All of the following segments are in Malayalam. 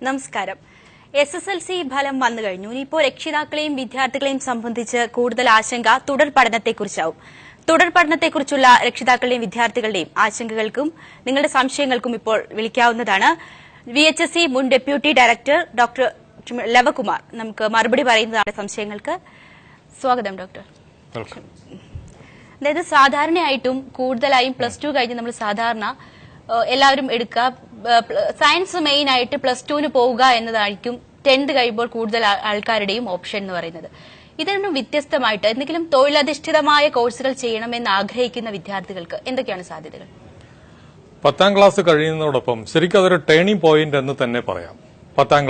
നമസ്കാരം. SSLC ഫലം വന്നു കഴിഞ്ഞു. ഇനിയിപ്പോൾ രക്ഷിതാക്കളെയും വിദ്യാർത്ഥികളെയും സംബന്ധിച്ച് കൂടുതൽ ആശങ്ക തുടർ പഠനത്തെക്കുറിച്ചാവും. തുടർ പഠനത്തെക്കുറിച്ചുള്ള രക്ഷിതാക്കളുടെയും വിദ്യാർത്ഥികളുടെയും ആശങ്കകൾക്കും നിങ്ങളുടെ സംശയങ്ങൾക്കും ഇപ്പോൾ വിളിക്കാവുന്നതാണ്. VHSE മുൻ ഡെപ്യൂട്ടി ഡയറക്ടർ ഡോക്ടർ ലവകുമാർ നമുക്ക് മറുപടി പറയുന്നതാണ് സംശയങ്ങൾക്ക്. സ്വാഗതം ഡോക്ടർ. അതായത് സാധാരണയായിട്ടും കൂടുതലായും +2 കഴിഞ്ഞ് നമ്മൾ സാധാരണ എല്ലാവരും എടുക്കുക സയൻസ് മെയിൻ ആയിട്ട് +2 പോവുക എന്നതായിരിക്കും 10th കഴിയുമ്പോൾ കൂടുതൽ ആൾക്കാരുടെയും ഓപ്ഷൻ എന്ന് പറയുന്നത്. ഇതിനും വ്യത്യസ്തമായിട്ട് എന്തെങ്കിലും തൊഴിലധിഷ്ഠിതമായ കോഴ്സുകൾ ചെയ്യണമെന്ന് ആഗ്രഹിക്കുന്ന വിദ്യാർത്ഥികൾക്ക് എന്തൊക്കെയാണ് സാധ്യതകൾ? 10ാം ക്ലാസ് കഴിയുന്നതോടൊപ്പം ശരിക്കും അതൊരു ടേണിംഗ് പോയിന്റ് എന്ന് തന്നെ പറയാം. 10ാം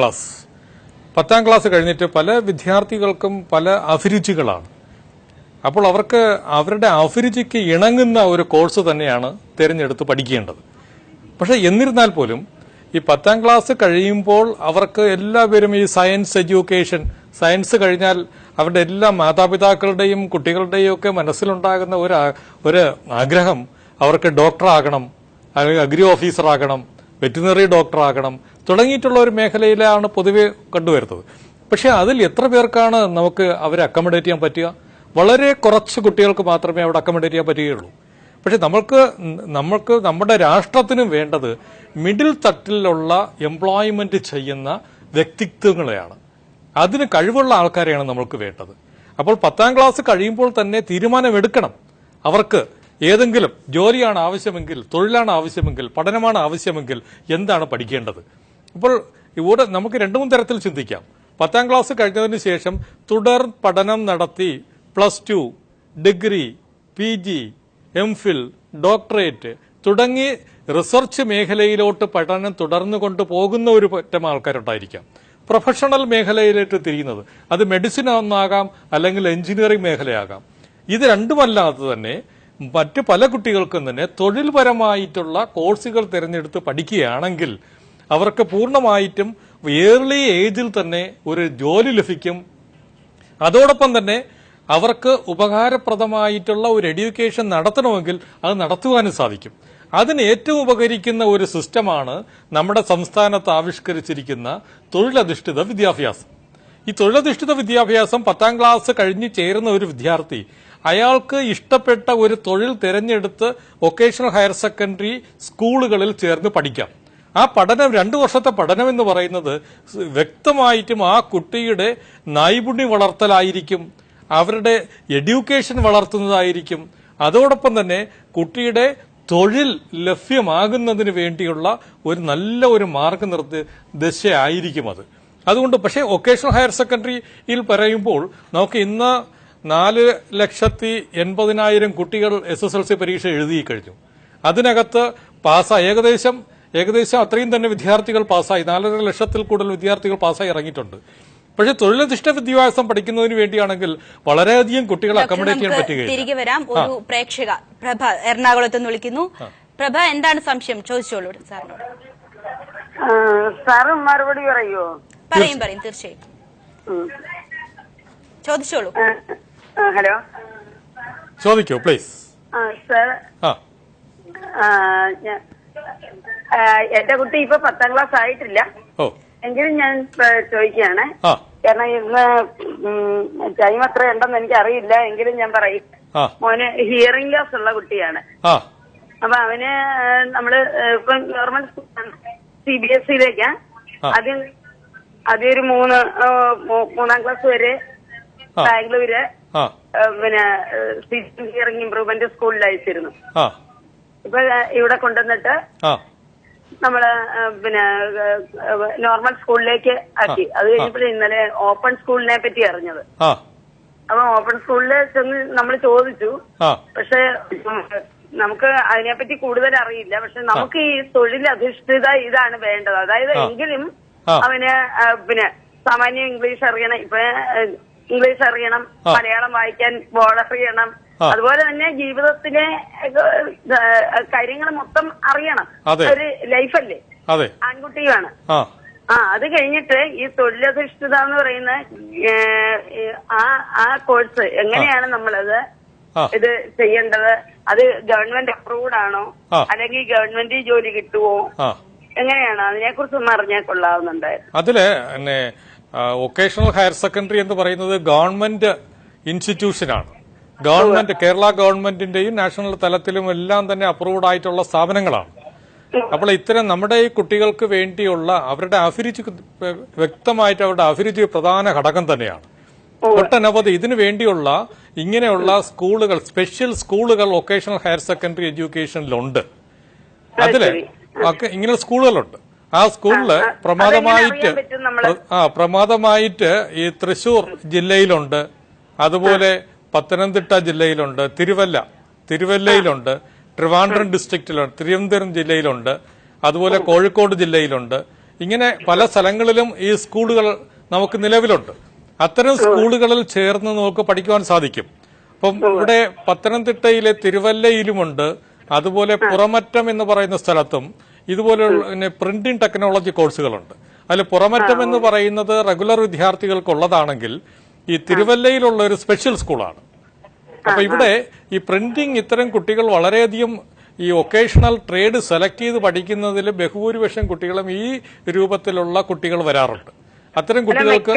ക്ലാസ് കഴിഞ്ഞിട്ട് പല വിദ്യാർത്ഥികൾക്കും പല അഭിരുചികളാണ്. അപ്പോൾ അവർക്ക് അവരുടെ അഭിരുചിക്ക് ഇണങ്ങുന്ന ഒരു കോഴ്സ് തന്നെയാണ് തിരഞ്ഞെടുത്ത് പഠിക്കേണ്ടത്. പക്ഷെ എന്നിരുന്നാൽ പോലും ഈ 10ാം ക്ലാസ് കഴിയുമ്പോൾ അവർക്ക് എല്ലാവരും ഈ സയൻസ് എഡ്യൂക്കേഷൻ, സയൻസ് കഴിഞ്ഞാൽ അവരുടെ എല്ലാ മാതാപിതാക്കളുടെയും കുട്ടികളുടെയും ഒക്കെ മനസ്സിലുണ്ടാകുന്ന ഒരു ആഗ്രഹം അവർക്ക് ഡോക്ടറാകണം, അല്ലെങ്കിൽ അഗ്രി ഓഫീസറാകണം, വെറ്റിനറി ഡോക്ടറാകണം തുടങ്ങിയിട്ടുള്ള ഒരു മേഖലയിലാണ് പൊതുവെ കണ്ടുവരുന്നത്. പക്ഷെ അതിൽ എത്ര പേർക്കാണ് നമുക്ക് അവരെ അക്കോമഡേറ്റ് ചെയ്യാൻ പറ്റുക? വളരെ കുറച്ച് കുട്ടികൾക്ക് മാത്രമേ അവിടെ അക്കോമഡേറ്റ് ചെയ്യാൻ പറ്റുകയുള്ളൂ. പക്ഷെ നമ്മൾക്ക് നമ്മുടെ രാഷ്ട്രത്തിനും വേണ്ടത് മിഡിൽ തട്ടിലുള്ള എംപ്ലോയ്മെന്റ് ചെയ്യുന്ന വ്യക്തിത്വങ്ങളെയാണ്. അതിന് കഴിവുള്ള ആൾക്കാരെയാണ് നമ്മൾക്ക് വേണ്ടത്. അപ്പോൾ 10ാം ക്ലാസ് കഴിയുമ്പോൾ തന്നെ തീരുമാനമെടുക്കണം. അവർക്ക് ഏതെങ്കിലും ജോലിയാണ് ആവശ്യമെങ്കിൽ, തൊഴിലാണ് ആവശ്യമെങ്കിൽ, പഠനമാണ് ആവശ്യമെങ്കിൽ എന്താണ് പഠിക്കേണ്ടത്? അപ്പോൾ ഇവിടെ നമുക്ക് 2-3 തരത്തിൽ ചിന്തിക്കാം. 10ാം ക്ലാസ് കഴിഞ്ഞതിന് ശേഷം തുടർ പഠനം നടത്തി +2, ഡിഗ്രി, PG, MPhil, ഡോക്ടറേറ്റ് തുടങ്ങി റിസർച്ച് മേഖലയിലോട്ട് പഠനം തുടർന്നുകൊണ്ട് പോകുന്ന ഒരു പറ്റം ആൾക്കാരുണ്ടായിരിക്കാം. പ്രൊഫഷണൽ മേഖലയിലേക്ക് തിരിയുന്നത് അത് മെഡിസിൻ ഒന്നാകാം, അല്ലെങ്കിൽ എഞ്ചിനീയറിംഗ് മേഖലയാകാം. ഇത് രണ്ടുമല്ലാതെ തന്നെ മറ്റ് പല കുട്ടികൾക്കും തന്നെ തൊഴിൽപരമായിട്ടുള്ള കോഴ്സുകൾ തിരഞ്ഞെടുത്ത് പഠിക്കുകയാണെങ്കിൽ അവർക്ക് പൂർണ്ണമായിട്ടും ഏർലി ഏജിൽ തന്നെ ഒരു ജോലി ലഭിക്കും. അതോടൊപ്പം തന്നെ അവർക്ക് ഉപകാരപ്രദമായിട്ടുള്ള ഒരു എഡ്യൂക്കേഷൻ നടത്തണമെങ്കിൽ അത് നടത്തുവാനും സാധിക്കും. അതിന് ഏറ്റവും ഉപകരിക്കുന്ന ഒരു സിസ്റ്റമാണ് നമ്മുടെ സംസ്ഥാനത്ത് ആവിഷ്കരിച്ചിരിക്കുന്ന തൊഴിലധിഷ്ഠിത വിദ്യാഭ്യാസം. ഈ തൊഴിലധിഷ്ഠിത വിദ്യാഭ്യാസം 10ാം ക്ലാസ് കഴിഞ്ഞ് ചേരുന്ന ഒരു വിദ്യാർത്ഥി അയാൾക്ക് ഇഷ്ടപ്പെട്ട ഒരു തൊഴിൽ തിരഞ്ഞെടുത്ത് വൊക്കേഷണൽ ഹയർ സെക്കൻഡറി സ്കൂളുകളിൽ ചേർന്ന് പഠിക്കാം. ആ പഠനം 2 വർഷത്തെ പഠനം എന്ന് പറയുന്നത് വ്യക്തമായിട്ടും ആ കുട്ടിയുടെ നൈപുണ്യം വളർത്തലായിരിക്കും, അവരുടെ എഡ്യൂക്കേഷൻ വളർത്തുന്നതായിരിക്കും. അതോടൊപ്പം തന്നെ കുട്ടിയുടെ തൊഴിൽ ലഭ്യമാകുന്നതിന് വേണ്ടിയുള്ള ഒരു നല്ല ഒരു മാർഗനിർദ്ദേശമായിരിക്കും അത്. അതുകൊണ്ട് പക്ഷേ വൊക്കേഷണൽ ഹയർ സെക്കൻഡറിയിൽ പറയുമ്പോൾ നമുക്ക് ഇന്ന് 4,80,000 കുട്ടികൾ SSLC പരീക്ഷ എഴുതി കഴിഞ്ഞു. അതിനകത്ത് പാസ്സായി ഏകദേശം അത്രയും തന്നെ വിദ്യാർത്ഥികൾ പാസ്സായി, 4.5 ലക്ഷത്തിൽ കൂടുതൽ വിദ്യാർത്ഥികൾ പാസ്സായി ഇറങ്ങിയിട്ടുണ്ട്. പക്ഷെ തൊഴിലധിഷ്ഠിത വിദ്യാഭ്യാസം പഠിക്കുന്നതിന് വേണ്ടിയാണെങ്കിൽ വളരെയധികം കുട്ടികളെ അക്കോമഡേറ്റ് ചെയ്യാൻ പറ്റുകയില്ല. തിരികെ വരാം. ഒരു പ്രേക്ഷക പ്രഭ എറണാകുളത്ത് നിന്ന് വിളിക്കുന്നു. പ്രഭ, എന്താണ് സംശയം? ചോദിച്ചോളൂ സാറിനോട്. സാറ് മറുപടി പറയുമോ? പറയും തീർച്ചയായും ചോദിച്ചോളൂ. ഹലോ, ചോദിക്കൂ പ്ലീസ്. സാർ, എന്റെ കുട്ടി ഇപ്പൊ 10ാം ക്ലാസ് ആയിട്ടില്ല. എങ്കിലും ഞാൻ ചോദിക്കുകയാണ്, കാരണം ഇന്ന് ടൈം എത്ര ഉണ്ടെന്ന് എനിക്ക് അറിയില്ല. എങ്കിലും ഞാൻ പറയും, മോന് ഹിയറിംഗ് ലോസ് ഉള്ള കുട്ടിയാണ്. അപ്പൊ അവന് നമ്മള് ഇപ്പൊ ഗവൺമെന്റ് CBSE-യിലേക്കാ ആദ്യം ഒരു 3-ാം ക്ലാസ് വരെ ബാംഗ്ലൂര് പിന്നെ ഹിയറിംഗ് ഇംപ്രൂവ്മെന്റ് സ്കൂളിൽ അയച്ചിരുന്നു. ഇപ്പൊ ഇവിടെ കൊണ്ടുവന്നിട്ട് നമ്മള് പിന്നെ നോർമൽ സ്കൂളിലേക്ക് ആക്കി. അത് കഴിഞ്ഞപ്പോഴേ ഇന്നലെ ഓപ്പൺ സ്കൂളിനെ പറ്റി അറിഞ്ഞത്. അപ്പൊ ഓപ്പൺ സ്കൂളില് ചെന്ന് നമ്മൾ ചോദിച്ചു. പക്ഷെ നമുക്ക് അതിനെപ്പറ്റി കൂടുതൽ അറിയില്ല. പക്ഷെ നമുക്ക് ഈ തൊഴിലധിഷ്ഠിത ഇതാണ് വേണ്ടത്. അതായത് എങ്കിലും അവന് പിന്നെ സാമാന്യം ഇംഗ്ലീഷ് അറിയണം, ഇപ്പൊ ഇംഗ്ലീഷ് അറിയണം, മലയാളം വായിക്കാൻ അറിയണം, അതുപോലെ തന്നെ ജീവിതത്തിലെ കാര്യങ്ങൾ മൊത്തം അറിയണം. ഒരു ലൈഫല്ലേ, ആൺകുട്ടിയുമാണ്. അത് കഴിഞ്ഞിട്ട് ഈ തൊഴിലധിഷ്ഠിത എന്ന് പറയുന്ന ആ കോഴ്സ് എങ്ങനെയാണ് നമ്മളത് ഇത് ചെയ്യേണ്ടത്? അത് ഗവൺമെന്റ് അപ്രൂവ്ഡ് ആണോ, അല്ലെങ്കിൽ ഗവൺമെന്റ് ജോലി കിട്ടുമോ, എങ്ങനെയാണ് അതിനെക്കുറിച്ചൊന്നും അറിഞ്ഞാൽ കൊള്ളാവുന്നുണ്ടായിരുന്നു. അതില് പിന്നെ വൊക്കേഷണൽ ഹയർ സെക്കൻഡറി എന്ന് പറയുന്നത് ഗവൺമെന്റ് ഇൻസ്റ്റിറ്റ്യൂഷനാണ്. ഗവൺമെന്റ് കേരള ഗവൺമെന്റിന്റെയും നാഷണൽ തലത്തിലും എല്ലാം തന്നെ അപ്രൂവ്ഡ് ആയിട്ടുള്ള സ്ഥാപനങ്ങളാണ്. അപ്പോൾ ഇത്തരം നമ്മുടെ ഈ കുട്ടികൾക്ക് വേണ്ടിയുള്ള അവരുടെ അഭിരുചി വ്യക്തമായിട്ട് അവരുടെ അഭിരുചി പ്രധാന ഘടകം തന്നെയാണ്. ഒട്ടനവധി ഇതിനു വേണ്ടിയുള്ള ഇങ്ങനെയുള്ള സ്കൂളുകൾ, സ്പെഷ്യൽ സ്കൂളുകൾ വൊക്കേഷണൽ ഹയർ സെക്കൻഡറി എഡ്യൂക്കേഷനിലുണ്ട്. അതില് ഇങ്ങനെ സ്കൂളുകളുണ്ട്. ആ സ്കൂളില് പ്രമാദമായിട്ട് ഈ തൃശൂർ ജില്ലയിലുണ്ട്, അതുപോലെ പത്തനംതിട്ട ജില്ലയിലുണ്ട്, തിരുവല്ലയിലുണ്ട്, ട്രിവാൻഡ്രം ഡിസ്ട്രിക്റ്റിലുണ്ട്, തിരുവനന്തപുരം ജില്ലയിലുണ്ട്, അതുപോലെ കോഴിക്കോട് ജില്ലയിലുണ്ട്. ഇങ്ങനെ പല സ്ഥലങ്ങളിലും ഈ സ്കൂളുകൾ നമുക്ക് നിലവിലുണ്ട്. അത്തരം സ്കൂളുകളിൽ ചേർന്ന് നമുക്ക് പഠിക്കുവാൻ സാധിക്കും. അപ്പം ഇവിടെ പത്തനംതിട്ടയിലെ തിരുവല്ലയിലുമുണ്ട്, അതുപോലെ പുറമറ്റം എന്ന് പറയുന്ന സ്ഥലത്തും ഇതുപോലെയുള്ള പ്രിന്റിംഗ് ടെക്നോളജി കോഴ്സുകളുണ്ട്. അതിൽ പുറമറ്റം എന്ന് പറയുന്നത് റെഗുലർ വിദ്യാർത്ഥികൾക്കുള്ളതാണെങ്കിൽ ഈ തിരുവല്ലയിലുള്ള ഒരു സ്പെഷ്യൽ സ്കൂളാണ്. അപ്പൊ ഇവിടെ ഈ പ്രിന്റിംഗ് ഇത്തരം കുട്ടികൾ വളരെയധികം ഈ വൊക്കേഷണൽ ട്രേഡ് സെലക്ട് ചെയ്ത് പഠിക്കുന്നതിൽ ബഹുഭൂരിപക്ഷം കുട്ടികളും ഈ രൂപത്തിലുള്ള കുട്ടികൾ വരാറുണ്ട്. അത്തരം കുട്ടികൾക്ക്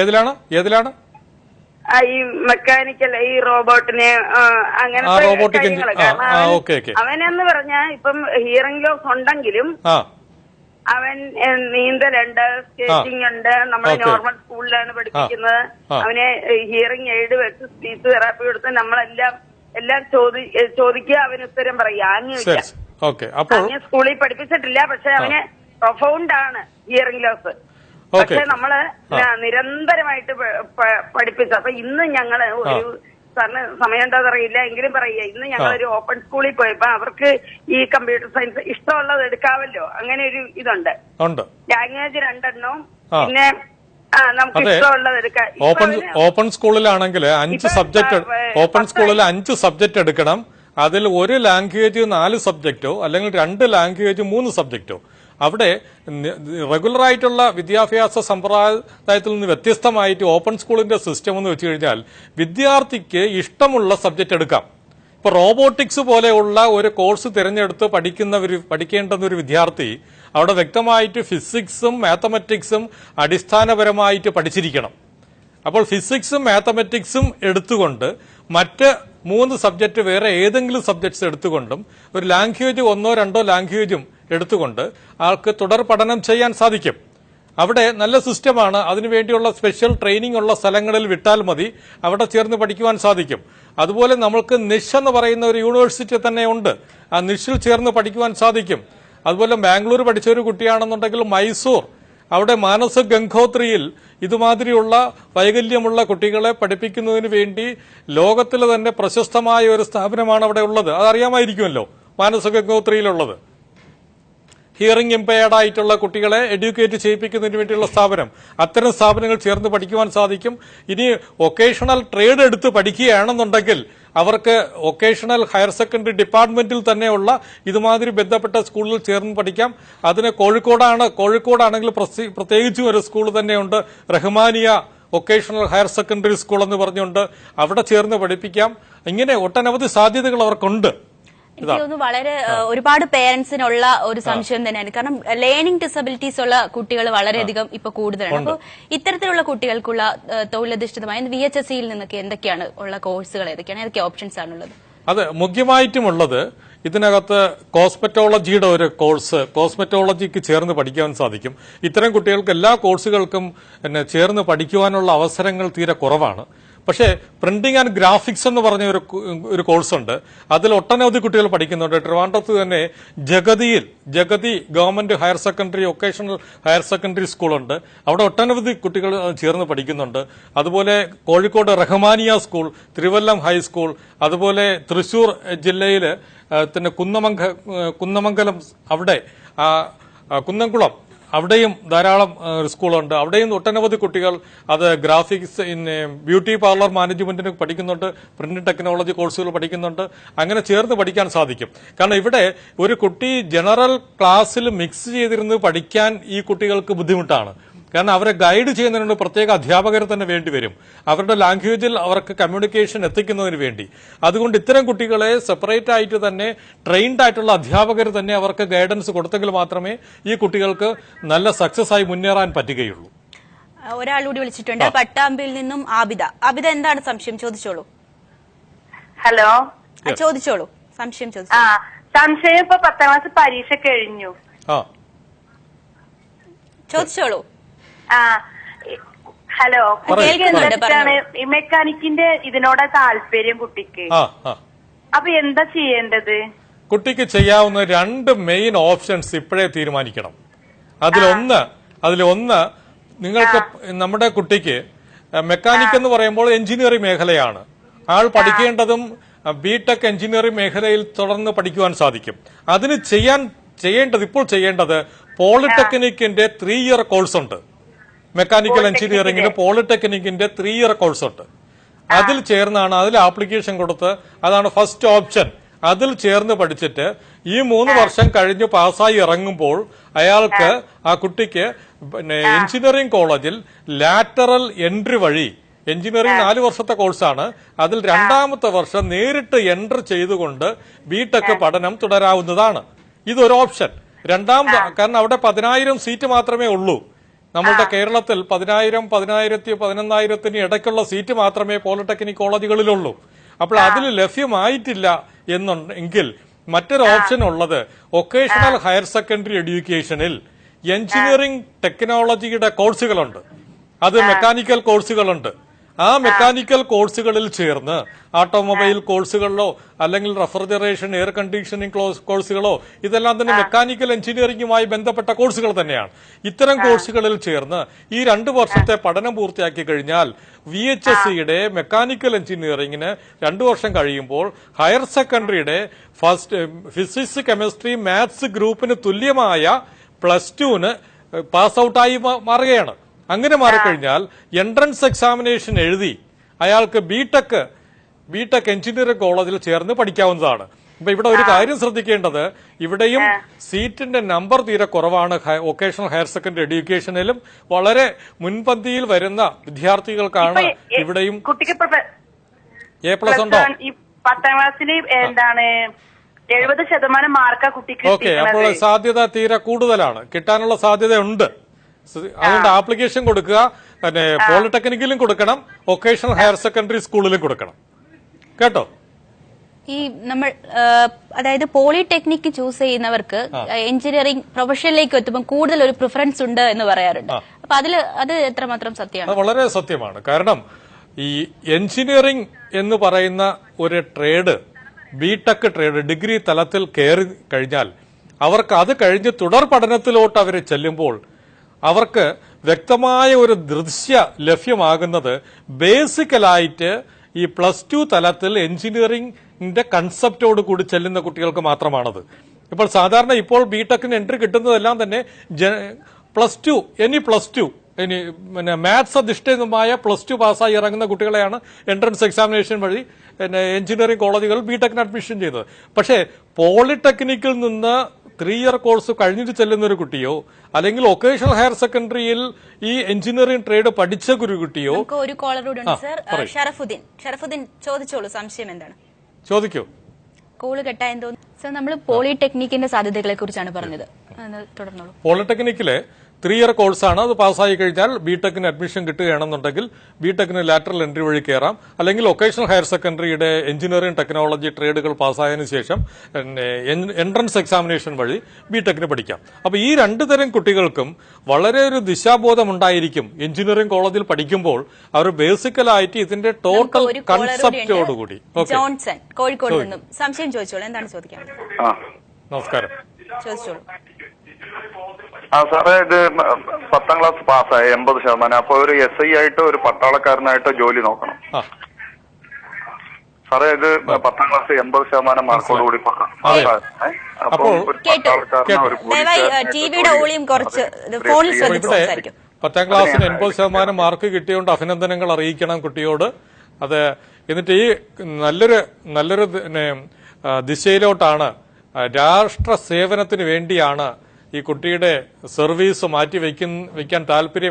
ഏതിലാണ് ഈ മെക്കാനിക്കൽ, ഈ റോബോട്ടിനെ അങ്ങനെ അവനെന്ന് പറഞ്ഞാൽ ഇപ്പം ഹിയറിംഗ് ലോസ് ഉണ്ടെങ്കിലും അവൻ നീന്തലുണ്ട്, സ്കേറ്റിംഗ് ഉണ്ട്. നമ്മൾ നോർമൽ സ്കൂളിലാണ് പഠിപ്പിക്കുന്നത്. അവനെ ഹിയറിംഗ് എയ്ഡ് വെച്ച് സ്പീച്ച് തെറാപ്പി കൊടുത്ത് എല്ലാം ചോദിക്കുക, അവന് ഉത്തരം പറയും. ആംഗ്യം സ്കൂളിൽ പഠിപ്പിച്ചിട്ടില്ല, പക്ഷെ അവന് പ്രൊഫൗണ്ട് ആണ് ഹിയറിംഗ് ലോസ്. പക്ഷെ നമ്മള് നിരന്തരമായിട്ട് പഠിപ്പിച്ചു. അപ്പൊ ഇന്ന് ഞങ്ങള് ഒരു സാറിന് സമയം ഉണ്ടോ അറിയില്ല, എങ്കിലും പറയുക, ഇന്ന് ഞങ്ങളൊരു ഓപ്പൺ സ്കൂളിൽ പോയപ്പോ അവർക്ക് ഈ കമ്പ്യൂട്ടർ സയൻസ് ഇഷ്ടമുള്ളത് എടുക്കാമല്ലോ, അങ്ങനെ ഒരു ഇതുണ്ട്. ലാംഗ്വേജ് 2 എണ്ണവും പിന്നെ നമുക്ക് ഇഷ്ടമുള്ളത് എടുക്കാം. ഓപ്പൺ സ്കൂളിലാണെങ്കിൽ 5 സബ്ജക്ട്, ഓപ്പൺ സ്കൂളിൽ 5 സബ്ജക്ട് എടുക്കണം. അതിൽ ഒരു ലാംഗ്വേജ് 4 സബ്ജക്റ്റോ അല്ലെങ്കിൽ 2 ലാംഗ്വേജ് 3 സബ്ജക്റ്റോ. അവിടെ റെഗുലറായിട്ടുള്ള വിദ്യാഭ്യാസ സമ്പ്രദായത്തിൽ നിന്ന് വ്യത്യസ്തമായിട്ട് ഓപ്പൺ സ്കൂളിന്റെ സിസ്റ്റം എന്ന് വെച്ച് കഴിഞ്ഞാൽ വിദ്യാർത്ഥിക്ക് ഇഷ്ടമുള്ള സബ്ജക്ട് എടുക്കാം. ഇപ്പൊ റോബോട്ടിക്സ് പോലെയുള്ള ഒരു കോഴ്സ് തിരഞ്ഞെടുത്ത് പഠിക്കേണ്ടുന്ന ഒരു വിദ്യാർത്ഥി അവിടെ വ്യക്തമായിട്ട് ഫിസിക്സും മാത്തമാറ്റിക്സും അടിസ്ഥാനപരമായിട്ട് പഠിച്ചിരിക്കണം. അപ്പോൾ ഫിസിക്സും മാത്തമാറ്റിക്സും എടുത്തുകൊണ്ട് മറ്റ് 3 സബ്ജക്ട് വേറെ ഏതെങ്കിലും സബ്ജക്ട്സ് എടുത്തുകൊണ്ടും ഒരു ലാംഗ്വേജ് 1 or 2 ലാംഗ്വേജും എടുത്തുകൊണ്ട് ആൾക്ക് തുടർ പഠനം ചെയ്യാൻ സാധിക്കും. അവിടെ നല്ല സിസ്റ്റമാണ്. അതിനുവേണ്ടിയുള്ള സ്പെഷ്യൽ ട്രെയിനിങ് ഉള്ള സ്ഥലങ്ങളിൽ വിട്ടാൽ മതി, അവിടെ ചേർന്ന് പഠിക്കുവാൻ സാധിക്കും. അതുപോലെ നമ്മൾക്ക് നിഷ് എന്ന് പറയുന്ന ഒരു യൂണിവേഴ്സിറ്റി തന്നെ ഉണ്ട്. ആ നിഷിൽ ചേർന്ന് പഠിക്കുവാൻ സാധിക്കും. അതുപോലെ ബാംഗ്ലൂർ പഠിച്ച ഒരു കുട്ടിയാണെന്നുണ്ടെങ്കിൽ മൈസൂർ, അവിടെ മാനസ ഗംഗോത്രിയിൽ ഇതുമാതിരിയുള്ള വൈകല്യമുള്ള കുട്ടികളെ പഠിപ്പിക്കുന്നതിന് വേണ്ടി ലോകത്തിൽ തന്നെ പ്രശസ്തമായ ഒരു സ്ഥാപനമാണ് അവിടെ ഉള്ളത്. അതറിയാമായിരിക്കുമല്ലോ, മാനസ ഗംഗോത്രിയിലുള്ളത്. ഹിയറിംഗ് ഇമ്പയർഡ് ആയിട്ടുള്ള കുട്ടികളെ എഡ്യൂക്കേറ്റ് ചെയ്യിപ്പിക്കുന്നതിന് വേണ്ടിയുള്ള സ്ഥാപനം. അത്തരം സ്ഥാപനങ്ങൾ ചേർന്ന് പഠിക്കുവാൻ സാധിക്കും. ഇനി വൊക്കേഷണൽ ട്രേഡ് എടുത്ത് പഠിക്കുകയാണെന്നുണ്ടെങ്കിൽ അവർക്ക് വൊക്കേഷണൽ ഹയർ സെക്കൻഡറി ഡിപ്പാർട്ട്മെന്റിൽ തന്നെയുള്ള ഇതുമാതിരി ബന്ധപ്പെട്ട സ്കൂളിൽ ചേർന്ന് പഠിക്കാം. അതിന് കോഴിക്കോടാണെങ്കിൽ പ്രത്യേകിച്ചും ഒരു സ്കൂൾ തന്നെയുണ്ട്, Rahmania vocational higher secondary school എന്ന് പറഞ്ഞുകൊണ്ട് അവിടെ ചേർന്ന് പഠിപ്പിക്കാം. ഇങ്ങനെ ഒട്ടനവധി സാധ്യതകൾ അവർക്കുണ്ട്. എനിക്ക് തോന്നുന്നു വളരെ ഒരുപാട് പേരൻസിനുള്ള ഒരു സംശയം തന്നെയാണ്. കാരണം ലേണിംഗ് ഡിസബിലിറ്റീസ് ഉള്ള കുട്ടികൾ വളരെയധികം ഇപ്പൊ കൂടുതലാണ്. അപ്പോൾ ഇത്തരത്തിലുള്ള കുട്ടികൾക്കുള്ള തൊഴിലധിഷ്ഠിതമായ VHSEയിൽ നിന്നൊക്കെ എന്തൊക്കെയാണ് ഉള്ള കോഴ്സുകൾ, ഏതൊക്കെ ഓപ്ഷൻസ് ആണുള്ളത്? അത് മുഖ്യമായിട്ടുമുള്ളത് ഇതിനകത്ത് കോസ്മെറ്റോളജിയുടെ ഒരു കോഴ്സ്, കോസ്മെറ്റോളജിക്ക് ചേർന്ന് പഠിക്കാൻ സാധിക്കും. ഇത്തരം കുട്ടികൾക്ക് എല്ലാ കോഴ്സുകൾക്കും ചേർന്ന് പഠിക്കുവാനുള്ള അവസരങ്ങൾ തീരെ കുറവാണ്. പക്ഷേ പ്രിന്റിംഗ് ആൻഡ് ഗ്രാഫിക്സ് എന്ന് പറഞ്ഞ ഒരു കോഴ്സുണ്ട്. അതിൽ ഒട്ടനവധി കുട്ടികൾ പഠിക്കുന്നുണ്ട്. ട്രിവാൻഡ്രത്ത് തന്നെ Jagathy government higher secondary vocational higher secondary സ്കൂളുണ്ട്. അവിടെ ഒട്ടനവധി കുട്ടികൾ ചേർന്ന് പഠിക്കുന്നുണ്ട്. അതുപോലെ കോഴിക്കോട് റഹ്മാനിയ സ്കൂൾ, തിരുവല്ലം ഹൈസ്കൂൾ, അതുപോലെ തൃശൂർ ജില്ലയിൽ തന്നെ കുന്നമംഗലം, അവിടെ കുന്നംകുളം, അവിടെയും ധാരാളം സ്കൂളുണ്ട്. അവിടെയും ഒട്ടനവധി കുട്ടികൾ അത് ഗ്രാഫിക്സ്, ബ്യൂട്ടി പാർലർ മാനേജ്മെന്റിന് പഠിക്കുന്നുണ്ട്, പ്രിന്റിംഗ് ടെക്നോളജി കോഴ്സുകൾ പഠിക്കുന്നുണ്ട്. അങ്ങനെ ചേർന്ന് പഠിക്കാൻ സാധിക്കും. കാരണം ഇവിടെ ഒരു കുട്ടി ജനറൽ ക്ലാസ്സിൽ മിക്സ് ചെയ്തിരുന്ന് പഠിക്കാൻ ഈ കുട്ടികൾക്ക് ബുദ്ധിമുട്ടാണ്. കാരണം അവരെ ഗൈഡ് ചെയ്യുന്നതിന് പ്രത്യേക അധ്യാപകർ തന്നെ വേണ്ടി വരും, അവരുടെ ലാംഗ്വേജിൽ അവർക്ക് കമ്മ്യൂണിക്കേഷൻ എത്തിക്കുന്നതിന് വേണ്ടി. അതുകൊണ്ട് ഇത്തരം കുട്ടികളെ സെപ്പറേറ്റ് ആയിട്ട് തന്നെ ട്രെയിൻഡ് ആയിട്ടുള്ള അധ്യാപകർ തന്നെ അവർക്ക് ഗൈഡൻസ് കൊടുത്തെങ്കിൽ മാത്രമേ ഈ കുട്ടികൾക്ക് നല്ല സക്സസ് ആയി മുന്നേറാൻ പറ്റുകയുള്ളൂ. ഒരാളൂടി വിളിച്ചിട്ടുണ്ട്, പട്ടാമ്പിയിൽ നിന്നും ആബിദ. ആബിദ, എന്താണ് സംശയം? ചോദിച്ചോളൂ. ഹലോ, ചോദിച്ചോളൂ, സംശയം ചോദിച്ചു. സംശയം ഇപ്പൊ 10ാം ക്ലാസ് പരീക്ഷ കഴിഞ്ഞു. ചോദിച്ചോളൂ. ഹലോ, എന്താണ് ഈ മെക്കാനിക്കിന്റെ ഇതിനോട് താല്പര്യം കുട്ടിക്ക്? അപ്പൊ എന്താ ചെയ്യേണ്ടത്? കുട്ടിക്ക് ചെയ്യാവുന്ന 2 മെയിൻ ഓപ്ഷൻസ് ഇപ്പോഴേ തീരുമാനിക്കണം. അതിലൊന്ന് നിങ്ങൾക്ക് നമ്മുടെ കുട്ടിക്ക് മെക്കാനിക് എന്ന് പറയുമ്പോൾ എഞ്ചിനീയറിംഗ് മേഖലയാണ്. ആൾ പഠിക്കേണ്ടതും ബിടെക് എഞ്ചിനീയറിംഗ് മേഖലയിൽ തുടർന്ന് പഠിക്കുവാൻ സാധിക്കും. അതിന് ഇപ്പോൾ ചെയ്യേണ്ടത് പോളിടെക്നിക്കിന്റെ 3 ഇയർ കോഴ്സ് ഉണ്ട്. മെക്കാനിക്കൽ എഞ്ചിനീയറിംഗിന് പോളിടെക്നിക്കിന്റെ 3 ഇയർ കോഴ്സ് ഉണ്ട്. അതിൽ ചേർന്നാണ്, അതിൽ ആപ്ലിക്കേഷൻ കൊടുത്ത്, അതാണ് ഫസ്റ്റ് ഓപ്ഷൻ. അതിൽ ചേർന്ന് പഠിച്ചിട്ട് ഈ 3 വർഷം കഴിഞ്ഞ് പാസ്സായി ഇറങ്ങുമ്പോൾ അയാൾക്ക്, ആ കുട്ടിക്ക് എഞ്ചിനീയറിംഗ് കോളേജിൽ ലാറ്ററൽ എൻട്രി വഴി, എഞ്ചിനീയറിംഗ് 4 വർഷത്തെ കോഴ്സാണ്, അതിൽ 2ാമത്തെ വർഷം നേരിട്ട് എൻട്രി ചെയ്തുകൊണ്ട് ബിടെക് പഠനം തുടരാവുന്നതാണ്. ഇതൊരു ഓപ്ഷൻ. കാരണം അവിടെ 10,000 സീറ്റ് മാത്രമേ ഉള്ളൂ. നമ്മളുടെ കേരളത്തിൽ 10,000, 10,000, 11,000 ഇടയ്ക്കുള്ള സീറ്റ് മാത്രമേ പോളിടെക്നിക് കോളേജുകളിലുള്ളൂ. അപ്പോൾ അതിൽ ലഭ്യമായിട്ടില്ല എന്നുണ്ടെങ്കിൽ മറ്റൊരു ഓപ്ഷൻ ഉള്ളത് വൊക്കേഷണൽ ഹയർ സെക്കൻഡറി എഡ്യൂക്കേഷനിൽ എഞ്ചിനീയറിംഗ് ടെക്നോളജിയുടെ കോഴ്സുകളുണ്ട്. അത് മെക്കാനിക്കൽ കോഴ്സുകളുണ്ട്. ആ മെക്കാനിക്കൽ കോഴ്സുകളിൽ ചേർന്ന് ഓട്ടോമൊബൈൽ കോഴ്സുകളിലോ അല്ലെങ്കിൽ റെഫ്രിജറേഷൻ, എയർ കണ്ടീഷനിങ് കോഴ്സുകളോ, ഇതെല്ലാം തന്നെ മെക്കാനിക്കൽ എഞ്ചിനീയറിംഗുമായി ബന്ധപ്പെട്ട കോഴ്സുകൾ തന്നെയാണ്. ഇത്തരം കോഴ്സുകളിൽ ചേർന്ന് ഈ 2 വർഷത്തെ പഠനം പൂർത്തിയാക്കി കഴിഞ്ഞാൽ VHSCയുടെ മെക്കാനിക്കൽ എഞ്ചിനീയറിംഗിന് 2 വർഷം കഴിയുമ്പോൾ ഹയർ സെക്കൻഡറിയുടെ ഫിസിക്സ്, കെമിസ്ട്രി, മാത്സ് ഗ്രൂപ്പിന് തുല്യമായ +2 പാസ് ഔട്ടായി മാറുകയാണ്. അങ്ങനെ മാറിക്കഴിഞ്ഞാൽ എൻട്രൻസ് എക്സാമിനേഷൻ എഴുതി അയാൾക്ക് ബിടെക് എഞ്ചിനീയറിംഗ് കോളേജിൽ ചേർന്ന് പഠിക്കാവുന്നതാണ്. അപ്പൊ ഇവിടെ ഒരു കാര്യം ശ്രദ്ധിക്കേണ്ടത്, ഇവിടെയും സീറ്റിന്റെ നമ്പർ തീരെ കുറവാണ്. വൊക്കേഷണൽ ഹയർ സെക്കൻഡറി എഡ്യൂക്കേഷനിലും വളരെ മുൻപന്തിയിൽ വരുന്ന വിദ്യാർത്ഥികൾക്കാണ് ഇവിടെയും. A+ ഉണ്ടോ? 10ാം ക്ലാസ്സിൽ എന്താണ് 70% മാർക്കാ കുട്ടിക്ക്. ഓക്കെ, അപ്പോൾ സാധ്യത തീരെ കൂടുതലാണ്, കിട്ടാനുള്ള സാധ്യതയുണ്ട്. അതുകൊണ്ട് ആപ്ലിക്കേഷൻ കൊടുക്കുക. പിന്നെ പോളിടെക്നിക്കിലും കൊടുക്കണം, വൊക്കേഷണൽ ഹയർ സെക്കൻഡറി സ്കൂളിലും കൊടുക്കണം. കേട്ടോ? ഈ നമ്മൾ അതായത് പോളിടെക്നിക് ചൂസ് ചെയ്യുന്നവർക്ക് എഞ്ചിനീയറിംഗ് പ്രൊഫഷനിലേക്ക് എത്തുമ്പോൾ കൂടുതൽ ഒരു പ്രിഫറൻസ് ഉണ്ട് എന്ന് പറയാറുണ്ട്. അപ്പൊ അത് എത്രമാത്രം സത്യമാണ്? വളരെ സത്യമാണ്. കാരണം ഈ എഞ്ചിനീയറിംഗ് എന്ന് പറയുന്ന ഒരു ട്രേഡ്, ബിടെക് ട്രേഡ് ഡിഗ്രി തലത്തിൽ കയറി കഴിഞ്ഞാൽ അവർക്ക് അത് കഴിഞ്ഞ് തുടർ പഠനത്തിലോട്ട് അവർ ചെല്ലുമ്പോൾ അവർക്ക് വ്യക്തമായ ഒരു ദൃശ്യ ലഭ്യമാകുന്നത് ബേസിക്കലായിട്ട് ഈ +2 തലത്തിൽ എഞ്ചിനീയറിംഗിന്റെ കൺസെപ്റ്റോട് കൂടി ചെല്ലുന്ന കുട്ടികൾക്ക് മാത്രമാണത്. ഇപ്പോൾ സാധാരണ ഇപ്പോൾ ബിടെക്കിന് എൻട്രി കിട്ടുന്നതെല്ലാം തന്നെ +2 ഇനി പിന്നെ മാത്സ് അധിഷ്ഠിതമായ +2 പാസ്സായി ഇറങ്ങുന്ന കുട്ടികളെയാണ് എൻട്രൻസ് എക്സാമിനേഷൻ വഴി എഞ്ചിനീയറിംഗ് കോളേജുകൾ ബിടെക്കിന് അഡ്മിഷൻ ചെയ്യുന്നത്. പക്ഷേ പോളിടെക്നിക്കിൽ നിന്ന് 3 ഇയർ കോഴ്സ് കഴിഞ്ഞിട്ട് ചെല്ലുന്ന ഒരു കുട്ടിയോ അല്ലെങ്കിൽ വൊക്കേഷണൽ ഹയർ സെക്കൻഡറിയിൽ ഈ എഞ്ചിനീയറിംഗ് ട്രേഡ് പഠിച്ച ഒരു കുട്ടിയോ. ഒരു കോളറോട് ഷറഫുദ്ദീൻ ചോദിച്ചോളൂ, സംശയം എന്താണ്? ചോദിക്കൂ. കോള് കെട്ടായെന്ന് തോന്നുന്നു സർ. നമ്മൾ പോളിടെക്നിക്കിന്റെ സാധ്യതകളെ കുറിച്ചാണ് പറഞ്ഞത്, തുടർന്നോളൂ. പോളിടെക്നിക്കിലെ 3 ഇയർ കോഴ്സാണ്. അത് പാസ്സായി കഴിഞ്ഞാൽ ബിടെക്കിന് അഡ്മിഷൻ കിട്ടുകയാണെന്നുണ്ടെങ്കിൽ ബിടെക്കിന് ലാറ്ററൽ എൻട്രി വഴി കയറാം. അല്ലെങ്കിൽ വൊക്കേഷണൽ ഹയർ സെക്കൻഡറിയുടെ എഞ്ചിനീയറിംഗ് ടെക്നോളജി ട്രേഡുകൾ പാസ്സായതിനു ശേഷം എൻട്രൻസ് എക്സാമിനേഷൻ വഴി ബിടെക്കിന് പഠിക്കാം. അപ്പൊ ഈ 2 തരം കുട്ടികൾക്കും വളരെ ഒരു ദിശാബോധം ഉണ്ടായിരിക്കും. എഞ്ചിനീയറിംഗ് കോളേജിൽ പഠിക്കുമ്പോൾ അവർ ബേസിക്കലായിട്ട് ഇതിന്റെ ടോട്ടൽ കൺസെപ്റ്റോടുകൂടി. ജോൺസൺ കോഴിക്കോട് നിന്നും സംശയം ചോദിച്ചോളൂ, എന്താണ് ചോദിക്കാൻ? നമസ്കാരം, ചോദിച്ചോളൂ. സാറേ, ഇത് 10ാം ക്ലാസ് പാസ്സായി 80%. അപ്പൊ ഒരു SI ആയിട്ടോ ഒരു പട്ടാളക്കാരനായിട്ടോ ജോലി നോക്കണം. സാറേ, ഇത് 10ാം ക്ലാസ് 80% മാർക്കോടുകൂടി ടിവിയുടെ വോളിയം കുറച്ച് ഫോണിൽ ശ്രദ്ധിക്കും. 10ാം ക്ലാസ്സിന് 80% മാർക്ക് കിട്ടിയോണ്ട് അഭിനന്ദനങ്ങൾ അറിയിക്കണം കുട്ടിയോട്. അത് എന്നിട്ട് ഈ നല്ലൊരു ദിശയിലോട്ടാണ്, രാഷ്ട്ര സേവനത്തിന് വേണ്ടിയാണ് ഈ കുട്ടിയുടെ സർവീസ് മാറ്റി വയ്ക്കാൻ താല്പര്യം